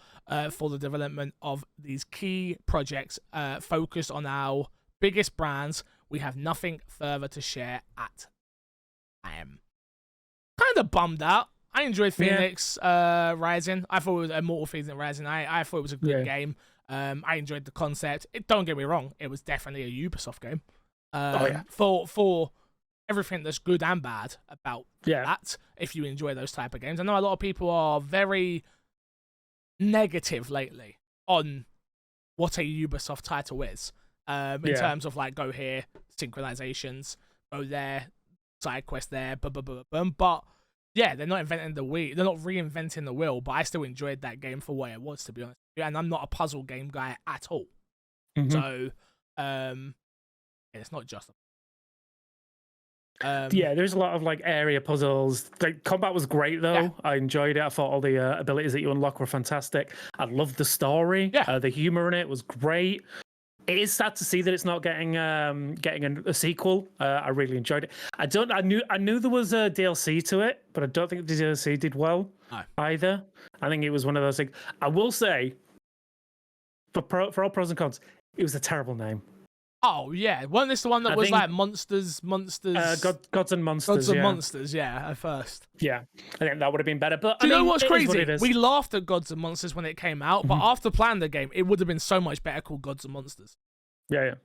for the development of these key projects focused on our biggest brands. We have nothing further to share at time. Kind of bummed out. I enjoyed Phoenix Rising. I thought it was Immortal Phoenix Rising. I thought it was a good game. I enjoyed the concept. Don't get me wrong, it was definitely a Ubisoft game. For everything that's good and bad about that, if you enjoy those type of games. I know a lot of people are very negative lately on what a Ubisoft title is. In terms of go here, synchronizations, go there, side quest there, but yeah, they're not inventing the wheel. They're not reinventing the wheel, but I still enjoyed that game for what it was, to be honest. And I'm not a puzzle game guy at all. So, it's not just. There's a lot of area puzzles. The combat was great though. I enjoyed it. I thought all the abilities that you unlock were fantastic. I loved the story. The humor in it was great. It is sad to see that it's not getting a sequel. I really enjoyed it. I knew there was a DLC to it, but I don't think the DLC did well either. I think it was one of those things. I will say, for all pros and cons, it was a terrible name. Oh yeah, wasn't this the one that was monsters? Gods and Monsters. Gods and Monsters, at first. Yeah, I think that would have been better. But do you know what's crazy? We laughed at Gods and Monsters when it came out, but after playing the game, it would have been so much better called Gods and Monsters. Yeah.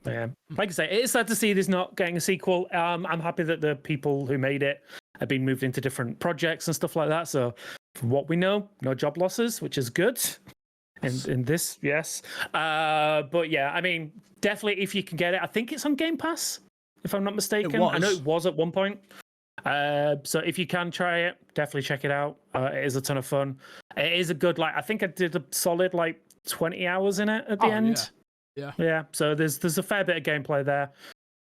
Like I say, it is sad to see this not getting a sequel. I'm happy that the people who made it have been moved into different projects and stuff like that. So, from what we know, no job losses, which is good. In this, yes. But yeah, I mean, definitely if you can get it. I think it's on Game Pass, if I'm not mistaken. It was. I know it was at one point. So if you can try it, definitely check it out. It is a ton of fun. It is a good, like, I think I did a solid, like, 20 hours in it at the end. Yeah. So there's a fair bit of gameplay there.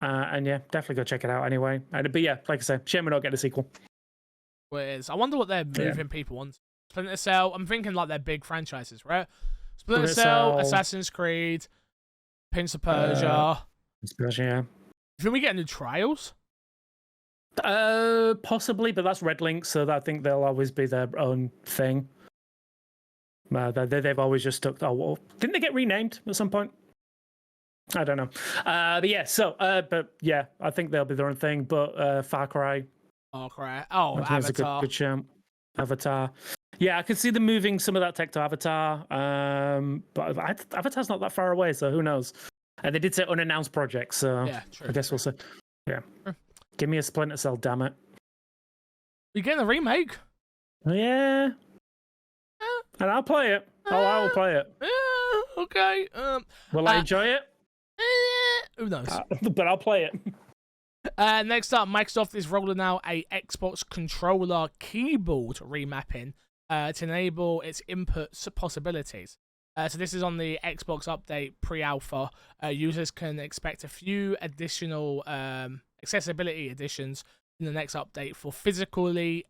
And yeah, definitely go check it out anyway. But yeah, like I said, shame we're not getting a sequel. Well, it is. I wonder what they're moving people on. Splinter Cell, I'm thinking like they're big franchises, right? Splinter Cell, Assassin's Creed, Prince of Persia. Yeah. Can we get new Trials? Possibly, but that's Red Link, so I think they'll always be their own thing. They've always just stuck. Oh, well, didn't they get renamed at some point? I don't know. But yeah, but yeah, I think they'll be their own thing. But Far Cry. Oh, Avatar. A good champ. Avatar. Yeah, I could see them moving some of that tech to Avatar. But Avatar's not that far away, so who knows? And they did say unannounced projects, so yeah, true, I guess we'll see. Yeah. Sure. Give me a Splinter Cell, damn it. You getting a remake? Yeah. And I'll play it. I will play it. Okay. Will I enjoy it? Who knows? But I'll play it. Next up, Microsoft is rolling out a Xbox controller keyboard remapping to enable its input possibilities. So this is on the Xbox update pre-alpha. Users can expect a few additional accessibility additions in the next update for physically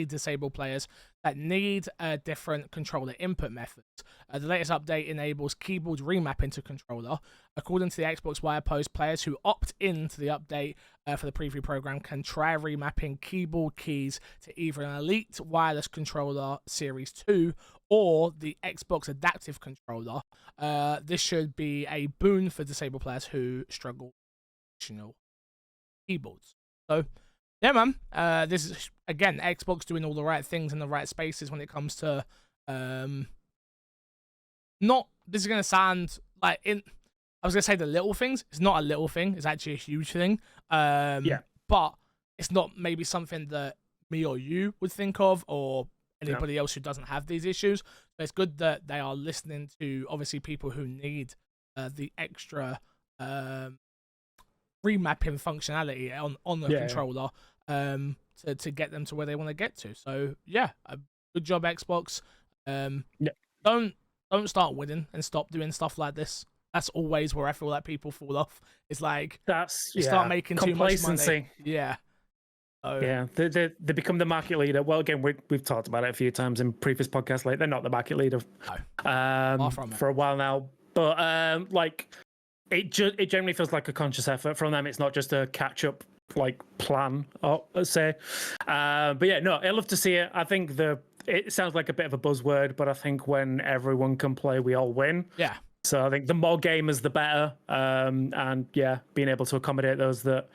disabled players that need different controller input methods. The latest update enables keyboard remapping to controller. According to the Xbox Wire post, players who opt into the update for the preview program can try remapping keyboard keys to either an Elite Wireless Controller Series 2 or the Xbox Adaptive Controller. This should be a boon for disabled players who struggle with additional keyboards. So, yeah, man. This is, again, Xbox doing all the right things in the right spaces when it comes to this is going to sound like I was going to say the little things. It's not a little thing. It's actually a huge thing. But it's not maybe something that me or you would think of, or anybody else who doesn't have these issues. So it's good that they are listening to, obviously, people who need the extra remapping functionality on the controller to get them to where they want to get to. So yeah, good job, Xbox. Don't start winning and stop doing stuff like this. That's always where I feel like people fall off. It's like start making too much money. Yeah. Yeah, they become the market leader. Well, again, we've talked about it a few times in previous podcasts. Like, they're not the market leader for a while now. But like, it generally feels like a conscious effort from them. It's not just a catch up like plan, let's say. But yeah, no, I'd love to see it. I think it sounds like a bit of a buzzword, but I think when everyone can play, we all win. Yeah. So I think the more gamers, the better. And yeah, being able to accommodate those that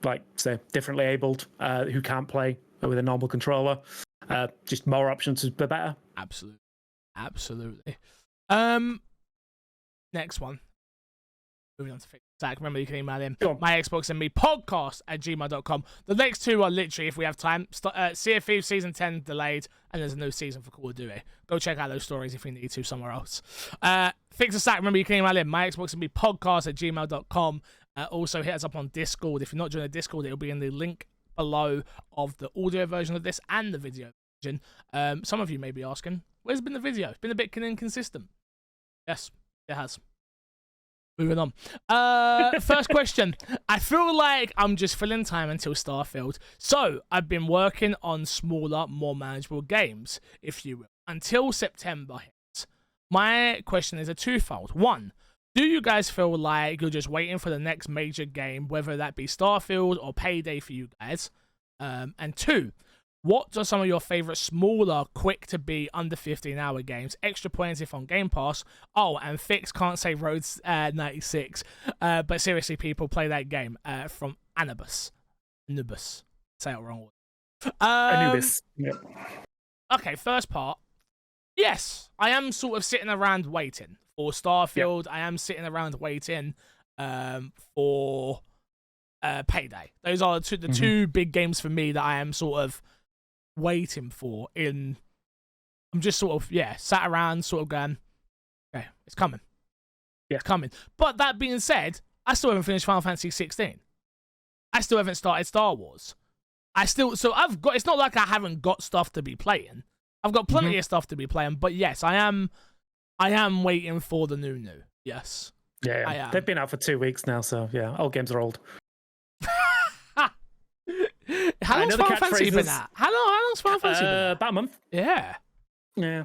like, say, differently abled, who can't play with a normal controller, just more options is the better. Absolutely. Next one. Moving on to Zach, remember you can email him. My Xbox and Me podcast at gmail.com. The next two are literally, if we have time, Sea of Thieves Season 10 delayed, and there's a new season for Call of Duty. Go check out those stories if you need to somewhere else. Fix a Sack, remember you can email him. My Xbox and Me podcast at gmail.com. Also hit us up on Discord. If you're not joining the Discord, it'll be in the link below of the audio version of this and the video version. Some of you may be asking, where's been the video? It's been a bit inconsistent. Yes, it has. Moving on. First question. I feel like I'm just filling time until Starfield. So I've been working on smaller, more manageable games, if you will, until September hits. My question is a twofold. One, do you guys feel like you're just waiting for the next major game, whether that be Starfield or Payday for you guys? And two, what are some of your favorite smaller, quick to be under 15-hour games? Extra points if on Game Pass. Oh, and Fix can't say Roads 96. But seriously, people, play that game from Anubis. Say it wrong. Anubis. Yep. Okay, first part. Yes, I am sort of sitting around waiting for Starfield. Yep. I am sitting around waiting for Payday. Those are the two big games for me that I am sort of waiting for. I'm just sort of sat around sort of going, okay, it's coming. It's coming. But that being said, I still haven't finished Final Fantasy 16. I still haven't started Star Wars. I've got. It's not like I haven't got stuff to be playing. I've got plenty of stuff to be playing. But yes, I am waiting for the new. Yes. Yeah. They've been out for 2 weeks now, so yeah, all games are old. How long's Final Fantasy been out? How long's Final Fantasy been out? About a month. Yeah. Yeah.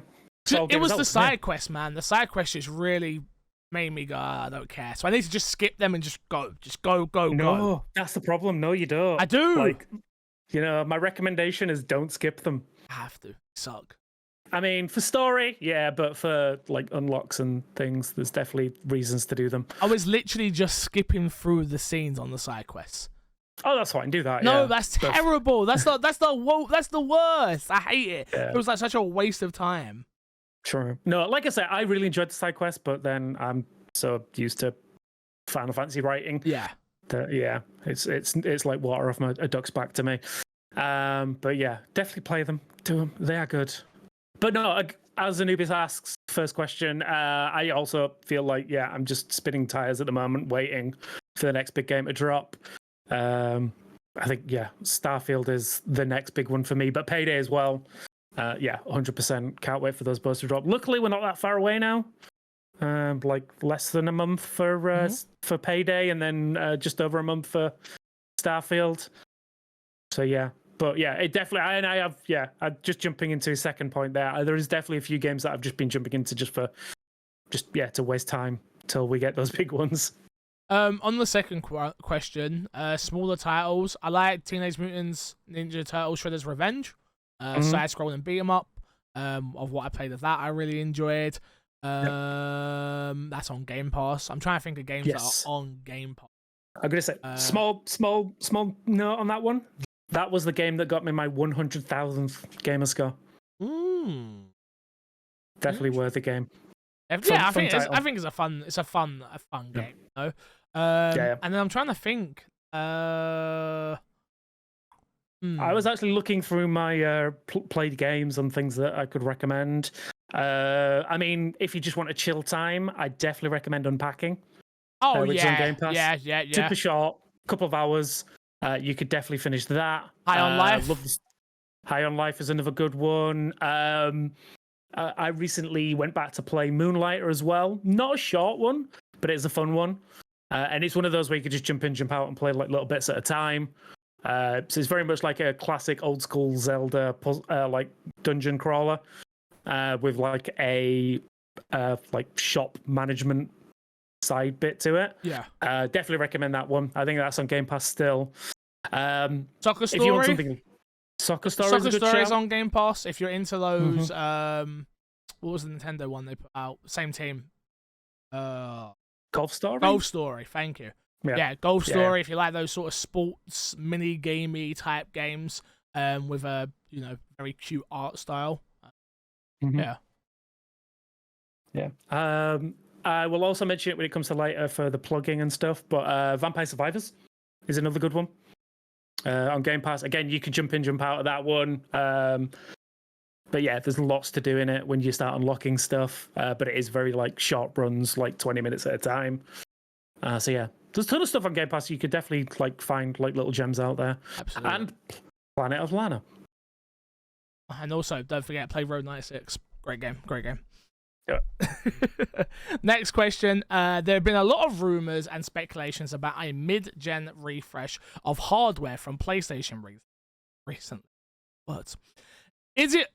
It was the side quest, man. The side quest just really made me go, I don't care. So I need to just skip them and just go. Just go. No, that's the problem. No, you don't. I do. Like, my recommendation is don't skip them. I have to. Suck. I mean, for story, yeah, but for like unlocks and things, there's definitely reasons to do them. I was literally just skipping through the scenes on the side quests. Oh, that's fine. Do that. No, yeah. that's terrible. That's the worst. I hate it. Yeah. It was like such a waste of time. True. No, like I said, I really enjoyed the side quest, but then I'm so used to Final Fantasy writing. Yeah. It's like water off a duck's back to me. But yeah, definitely play them. Do them. They are good. But no, as Anubis asks, first question, I also feel like, I'm just spinning tires at the moment, waiting for the next big game to drop. I think, Starfield is the next big one for me, but Payday as well. 100%. Can't wait for those both to drop. Luckily, we're not that far away now. Like less than a month for Payday, and then just over a month for Starfield. So yeah, but yeah, it definitely. And I have I'm just jumping into a second point there. There is definitely a few games that I've just been jumping into just to waste time till we get those big ones. On the second question, smaller titles. I like Teenage Mutant Ninja Turtles: Shredder's Revenge. Side-scrolling beat 'em up. Of what I played of that, I really enjoyed. That's on Game Pass. I'm trying to think of games that are on Game Pass. I'm gonna say small note on that one. That was the game that got me my 100,000th gamer score. Definitely worth the game. I think it's a fun game. You know? And then I'm trying to think. I was actually looking through my played games and things that I could recommend. I mean, if you just want a chill time, I definitely recommend Unpacking. Oh, which is on Game Pass. Yeah. Super short, couple of hours. You could definitely finish that. High on Life. High on Life is another good one. I recently went back to play Moonlighter as well. Not a short one, but it's a fun one. And it's one of those where you could just jump in, jump out, and play like little bits at a time. So it's very much like a classic old school Zelda like dungeon crawler with like a like shop management side bit to it. Yeah. Definitely recommend that one. I think that's on Game Pass still. Soccer Story. If you want something, Soccer Story is on Game Pass. If you're into those, what was the Nintendo one they put out? Same team. Golf Story. Golf Story. Thank you. Yeah, Golf Story. If you like those sort of sports mini gamey type games, with a very cute art style. Yeah. I will also mention it when it comes to later for the plugging and stuff. But Vampire Survivors is another good one on Game Pass. Again, you can jump in, jump out of that one. But yeah, there's lots to do in it when you start unlocking stuff. But it is very like short runs, like 20 minutes at a time. So yeah, there's a ton of stuff on Game Pass. You could definitely like find like little gems out there. Absolutely. And Planet of Lana. And also, don't forget, play Road 96. Great game. Yeah. Next question. There have been a lot of rumors and speculations about a mid-gen refresh of hardware from PlayStation recently. But it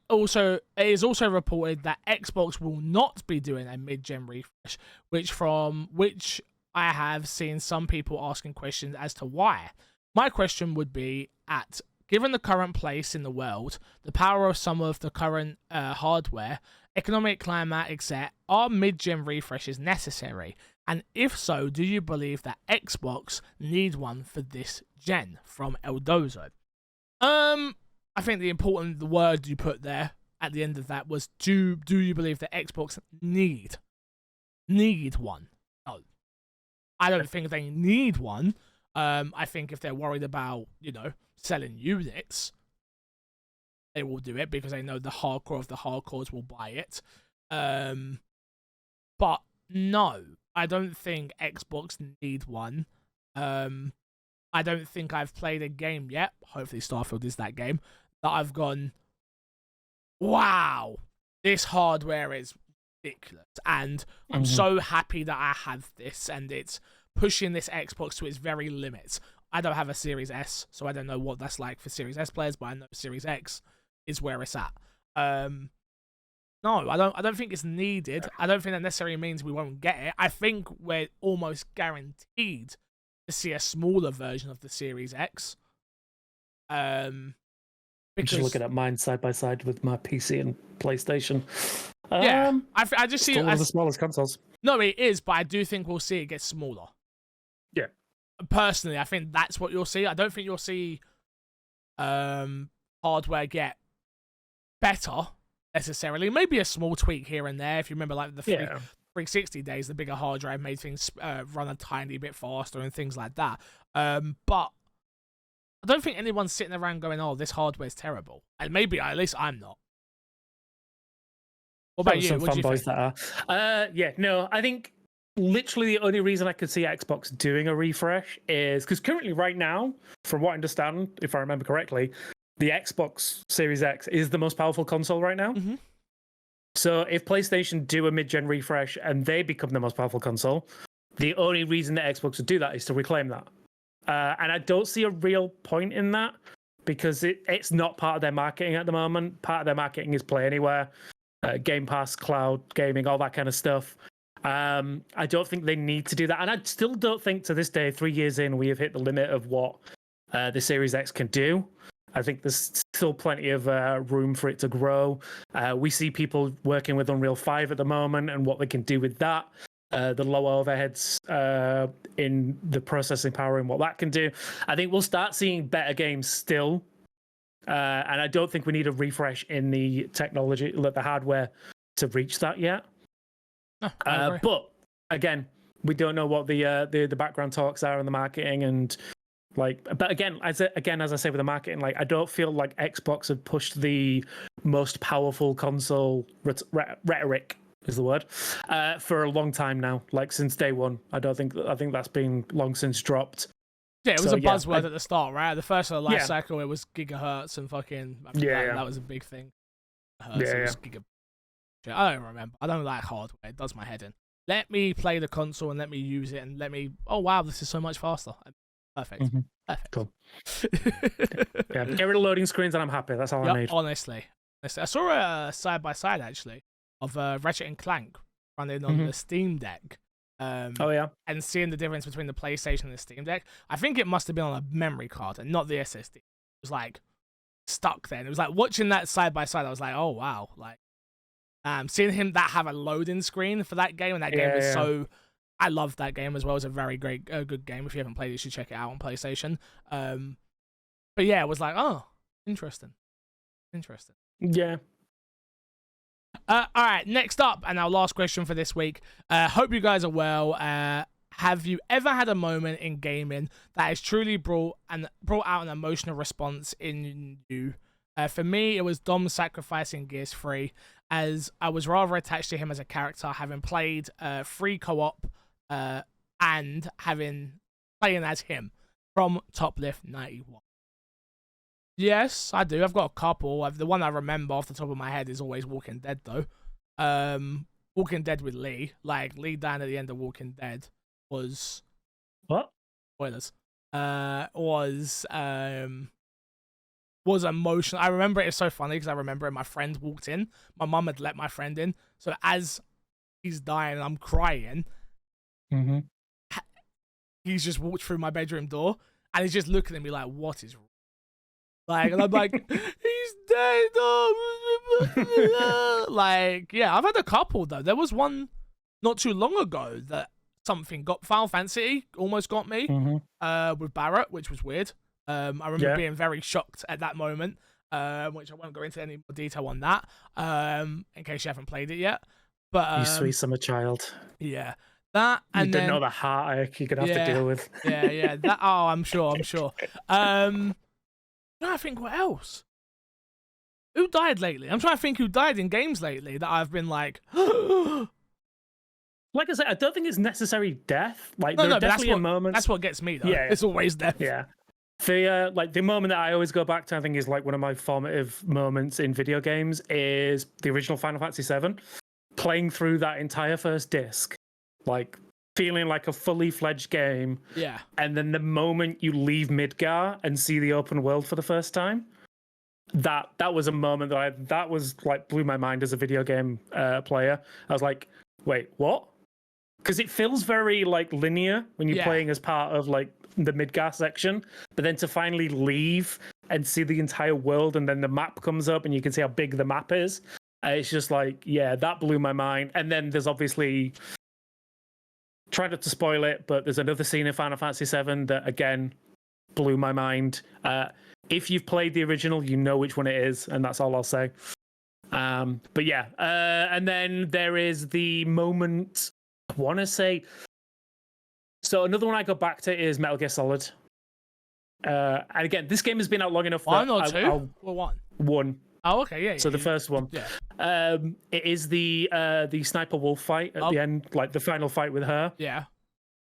is also reported that Xbox will not be doing a mid-gen refresh, which I have seen some people asking questions as to why. My question would be given the current place in the world, the power of some of the current hardware, economic climate, etc., are mid-gen refreshes necessary? And if so, do you believe that Xbox need one for this gen? From Eldozo. I think the word you put there at the end of that was, do you believe that Xbox need one? No. I don't think they need one. I think if they're worried about, selling units, they will do it because they know the hardcore of the hardcores will buy it. But no, I don't think Xbox need one. I I don't think I've played a game yet, hopefully Starfield is that game, that I've gone, wow, this hardware is ridiculous. And I'm so happy that I have this, and it's pushing this Xbox to its very limits. I don't have a Series S, so I don't know what that's like for Series S players, but I know Series X is where it's at. No, I don't think it's needed. I don't think that necessarily means we won't get it. I think we're almost guaranteed to see a smaller version of the Series X. I'm just looking at mine side by side with my PC and PlayStation. Yeah, I just see one of the smallest consoles. No, it is, but I do think we'll see it get smaller. Yeah. Personally, I think that's what you'll see. I don't think you'll see hardware get better necessarily. Maybe a small tweak here and there. If you remember, like the 360 days, the bigger hard drive made things run a tiny bit faster and things like that. But I don't think anyone's sitting around going, "Oh, this hardware's terrible." And maybe at least I'm not. What about you? Some What do you fanboys think? that are. Yeah, no, I think literally the only reason I could see Xbox doing a refresh is because currently, right now, from what I understand, if I remember correctly, the Xbox Series X is the most powerful console right now. Mm-hmm. So if PlayStation do a mid-gen refresh and they become the most powerful console, the only reason that Xbox would do that is to reclaim that. And I don't see a real point in that because it's not part of their marketing at the moment. Part of their marketing is Play Anywhere, Game Pass, cloud gaming, all that kind of stuff. I don't think they need to do that. And I still don't think to this day, 3 years in, we have hit the limit of what the Series X can do. I think there's still plenty of room for it to grow. We see people working with Unreal 5 at the moment and what they can do with that. The lower overheads in the processing power and what that can do. I think we'll start seeing better games still. And I don't think we need a refresh in the technology, the hardware, to reach that yet. But again, we don't know what the background talks are in the marketing and but again, as I say with the marketing, I don't feel like Xbox have pushed the most powerful console rhetoric is the word for a long time now, since day one. I think that's been long since dropped. Yeah, it was a buzzword at the start, right? The first life cycle, it was gigahertz and fucking. That was a big thing. I don't remember. I don't like hardware. It does my head in. Let me play the console and let me use it and let me. Oh wow, this is so much faster. Perfect. Mm-hmm. Perfect. Cool. Get rid of loading screens and I'm happy. That's all I need. Honestly, I saw a side by side actually of Ratchet and Clank running on the Steam Deck. And seeing the difference between the PlayStation and the Steam Deck. I think it must have been on a memory card and not the SSD. It was stuck there. And it was watching that side by side. I was like, oh wow, seeing him have a loading screen for that game, and that game was so. I love that game as well. It's a very good game. If you haven't played it, you should check it out on PlayStation. But yeah, it was oh, interesting. Yeah. All right, next up, and our last question for this week. Hope you guys are well. Have you ever had a moment in gaming that has truly brought out an emotional response in you? For me, it was Dom sacrificing Gears 3, as I was rather attached to him as a character, having played free co-op and playing as him from Top Lift 91. Yes, I do. I've got a couple. The one I remember off the top of my head is always Walking Dead, though. Walking Dead with Lee. Lee dying at the end of Walking Dead was... What? Spoilers. Was emotional. I remember it was so funny because I remember my friend walked in. My mum had let my friend in. So as he's dying and I'm crying, he's just walked through my bedroom door and he's just looking at me like, what is wrong? And I'm like, he's dead. I've had a couple though. There was one not too long ago that something got Final Fantasy almost got me with Barrett, which was weird. I remember being very shocked at that moment, which I won't go into any more detail on that, in case you haven't played it yet. But you sweet summer child. Yeah, that and you didn't know the heartache you're gonna have to deal with. That. Oh, I'm sure. I think what else? Who died lately? I'm trying to think who died in games lately that I've been like, like I said, I don't think it's necessary death. Like, No, there no, are but definitely moments. that's what gets me though. Yeah. It's always death. Yeah. The like the moment that I always go back to, I think, is like one of my formative moments in video games is the original Final Fantasy VII. Playing through that entire first disc, like feeling like a fully fledged game. Yeah. And then the moment you leave Midgar and see the open world for the first time, that was a moment that was like blew my mind as a video game player. I was like, wait, what? Because it feels very like linear when you're playing as part of like the Midgar section, but then to finally leave and see the entire world, and then the map comes up and you can see how big the map is. It's just like, yeah, that blew my mind. And then there's obviously, try not to spoil it, but there's another scene in Final Fantasy VII that again blew my mind. If you've played the original, you know which one it is, and that's all I'll say. But yeah, and then there is the moment, I want to say. So another one I go back to is Metal Gear Solid. And again, this game has been out long enough. One or two? Or one? One. Oh, okay, yeah. So the first one. Yeah. It is the Sniper Wolf fight at the end, like the final fight with her. Yeah.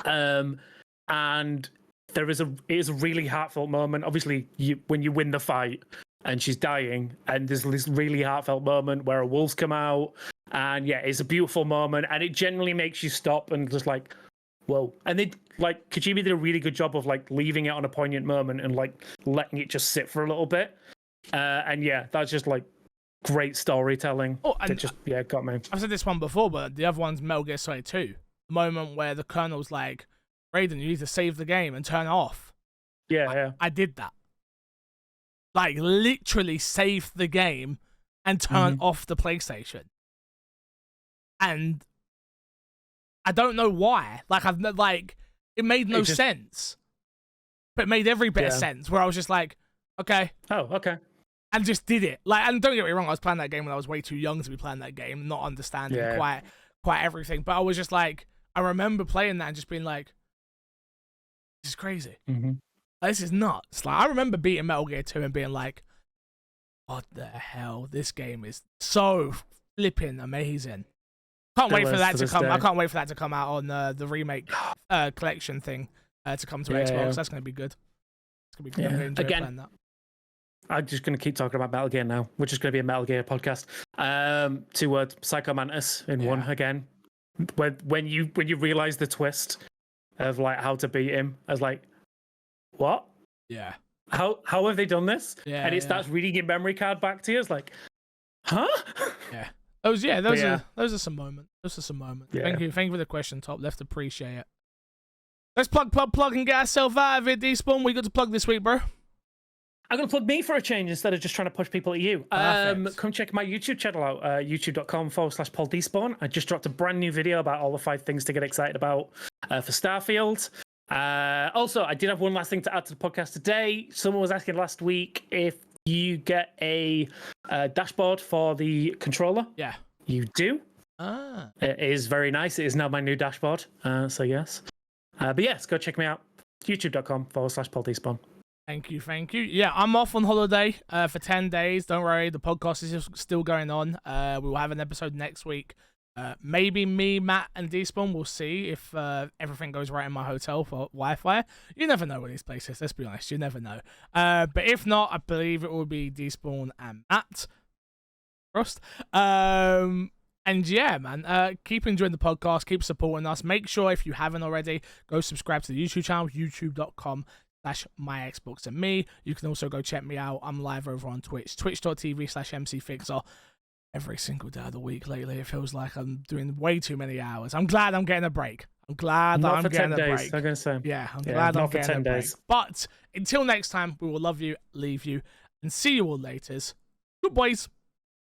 And it is a really heartfelt moment. Obviously, when you win the fight and she's dying, and there's this really heartfelt moment where wolves come out, and yeah, it's a beautiful moment, and it generally makes you stop and just like, whoa. And they like Kojima did a really good job of like leaving it on a poignant moment and like letting it just sit for a little bit. And yeah, that's just like great storytelling. Oh, and that just got me. I've said this one before, but the other one's Metal Gear Solid 2. The moment where the Colonel's like, Raiden, you need to save the game and turn it off. Yeah, I did that. Like, literally saved the game and turned off the PlayStation. And I don't know why. Like, it made no sense. But it made every bit of sense, where I was just like, okay. Oh, okay. And just did it. Like, and don't get me wrong, I was playing that game when I was way too young to be playing that game, not understanding quite everything. But I was just like, I remember playing that and just being like, this is crazy. Like, this is nuts. Like, I remember beating Metal Gear 2 and being like, what the hell? This game is so flipping amazing. Can't wait for that to come. I can't wait for that to come out on the remake collection thing to come to Xbox. Yeah. That's gonna be good. It's gonna be good. I'm gonna enjoy playing that. I'm just going to keep talking about Metal Gear now, which is going to be a Metal Gear podcast. 2 words: Psycho Mantis in one again. When you realize the twist of like how to beat him, I was like, what? Yeah. How have they done this? Yeah. And it starts reading your memory card back to you. It's like, huh? Yeah. Those are some moments. Those are some moments. Yeah. Thank you for the question, Top Left. Appreciate it. Let's plug, and get ourselves out of it. Despawn, we got to plug this week, bro. I'm going to plug me for a change instead of just trying to push people at you. Come check my YouTube channel out, youtube.com/Paul Despawn. I just dropped a brand new video about all the 5 things to get excited about for Starfield. Also, I did have one last thing to add to the podcast today. Someone was asking last week if you get a dashboard for the controller. Yeah. You do. It is very nice. It is now my new dashboard. So yes. But yes, go check me out. youtube.com/Paul Despawn. Thank you. Yeah, I'm off on holiday for 10 days. Don't worry, the podcast is still going on. We will have an episode next week. Maybe me, Matt, and Despawn. We'll see if everything goes right in my hotel for Wi-Fi. You never know with these places, let's be honest. You never know. But if not, I believe it will be Despawn and Matt. Frost. And yeah, man, keep enjoying the podcast. Keep supporting us. Make sure, if you haven't already, go subscribe to the YouTube channel, youtube.com/myxbox and me. You can also go check me out. I'm live over on Twitch, twitch.tv/mcfixer. Every single day of the week lately. It feels like I'm doing way too many hours. I'm glad I'm getting a break. I'm glad that I'm getting a break. I'm going to say. Yeah, I'm glad I'm getting a break. But until next time, we will love you, leave you, and see you all later. Good boys.